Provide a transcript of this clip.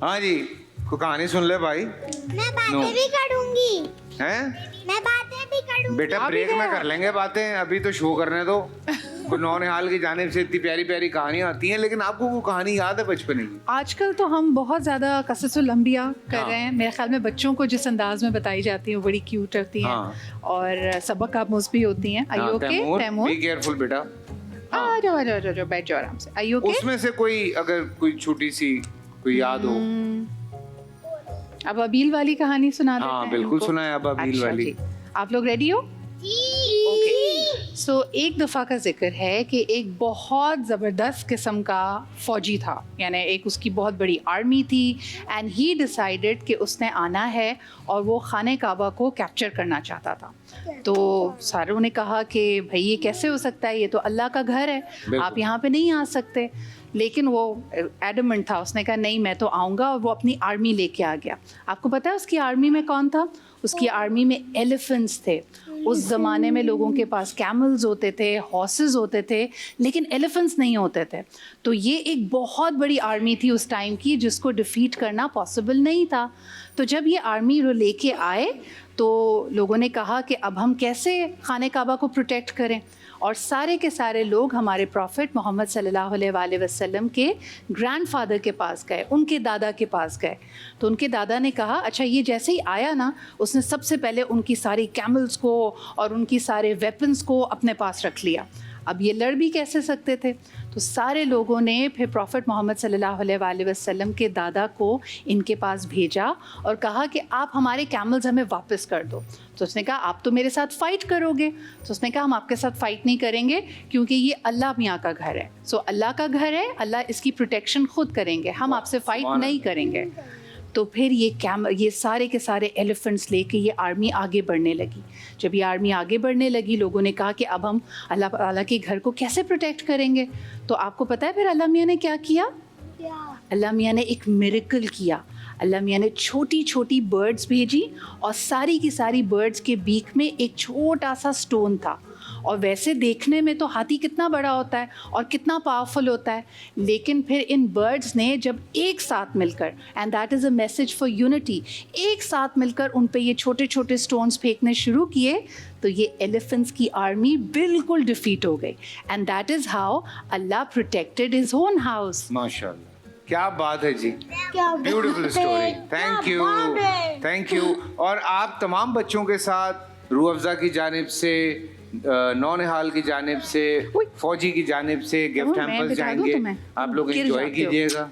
हाँ जी, कोई कहानी सुन ले भाई। मैं बातें भी करूंगी। हैं? मैं बातें भी करूंगी। बेटा ब्रेक में कर लेंगे बातें, अभी तो शो करने दो। नौनिहाल की जानिब से इतनी प्यारी प्यारी कहानियां आती हैं, लेकिन आपको वो कहानी याद है बचपन की? आजकल तो हम बहुत ज़्यादा कससुल अंबिया कर रहे हैं। मेरे ख्याल में बच्चों को जिस अंदाज में बताई जाती है वो बड़ी क्यूट होती हैं और सबक आमोज़ भी होती हैं। आइयो के तैमूर, बी केयरफुल बेटा। आ जाओ बैठ जाओ आराम से। आइयो के उसमें से कोई अगर कोई छोटी सी कोई याद हो। अब अबील वाली कहानी सुना देते हैं। हाँ बिल्कुल सुनाए अब अबील वाली। जी, आप लोग रेडी हो? ओके। सो एक दफ़ा का जिक्र है कि एक बहुत ज़बरदस्त किस्म का फ़ौजी था, यानी एक उसकी बहुत बड़ी आर्मी थी एंड ही डिसाइडेड कि उसने आना है और वो खाने काबा को कैप्चर करना चाहता था। तो सारों ने कहा कि भाई ये कैसे हो सकता है, ये तो अल्लाह का घर है, आप यहाँ पे नहीं आ सकते। लेकिन वो एडमेंट था, उसने कहा नहीं मैं तो आऊँगा, और वो अपनी आर्मी लेके आ गया। आपको पता है उसकी आर्मी में कौन था? उसकी आर्मी में एलिफेंट्स थे। उस ज़माने में लोगों के पास कैमल्स होते थे, हॉर्सेस होते थे, लेकिन एलिफेंट्स नहीं होते थे। तो ये एक बहुत बड़ी आर्मी थी उस टाइम की, जिसको डिफीट करना पॉसिबल नहीं था। तो जब ये आर्मी वो लेके आए तो लोगों ने कहा कि अब हम कैसे खाने काबा को प्रोटेक्ट करें, और सारे के सारे लोग हमारे प्रॉफिट मोहम्मद सल्लल्लाहु अलैहि वसल्लम के ग्रैंडफादर के पास गए, उनके दादा के पास गए। तो उनके दादा ने कहा अच्छा ये जैसे ही आया ना, उसने सबसे पहले उनकी सारी कैमल्स को और उनकी सारे वेपन्स को अपने पास रख लिया। अब ये लड़ भी कैसे सकते थे? तो सारे लोगों ने फिर प्रॉफिट मोहम्मद सल्लल्लाहु अलैहि वसल्लम के दादा को इनके पास भेजा और कहा कि आप हमारे कैमल्स हमें वापस कर दो। तो उसने कहा आप तो मेरे साथ फ़ाइट करोगे। तो उसने कहा हम आपके साथ फ़ाइट नहीं करेंगे, क्योंकि ये अल्लाह मियाँ का घर है। सो अल्लाह का घर है, अल्लाह इसकी प्रोटेक्शन खुद करेंगे, हम आपसे फ़ाइट नहीं करेंगे। तो फिर ये सारे के सारे एलिफेंट्स लेके ये आर्मी आगे बढ़ने लगी। जब ये आर्मी आगे बढ़ने लगी, लोगों ने कहा कि अब हम अल्लाह ताला के घर को कैसे प्रोटेक्ट करेंगे? तो आपको पता है फिर अल्लाह मियाँ ने क्या किया? अल्लाह मियाँ ने एक मिरेकल किया। अल्लाह मियाँ ने छोटी छोटी बर्ड्स भेजी और सारी की सारी बर्ड्स के बीक में एक छोटा सा स्टोन था। और वैसे देखने में तो हाथी कितना बड़ा होता है और कितना पावरफुल होता है, लेकिन फिर इन बर्ड्स ने जब एक साथ मिलकर, and that is a message for unity, एक साथ मिलकर उन पे ये छोटे छोटे स्टोन्स फेंकने शुरू किए, तो ये एलिफेंट्स की आर्मी बिल्कुल डिफीट हो गई। And that is how Allah protected his own house. माशाल्लाह, क्या बात है जी, ब्यूटीफुल स्टोरी। Thank you. और आप तमाम बच्चों के साथ रूह अफ़ज़ा की जानिब से, नौनिहाल की जानिब से, फौजी की जानिब से गिफ्ट हैम्पर्स जाएंगे, आप लोग एंजॉय कीजिएगा।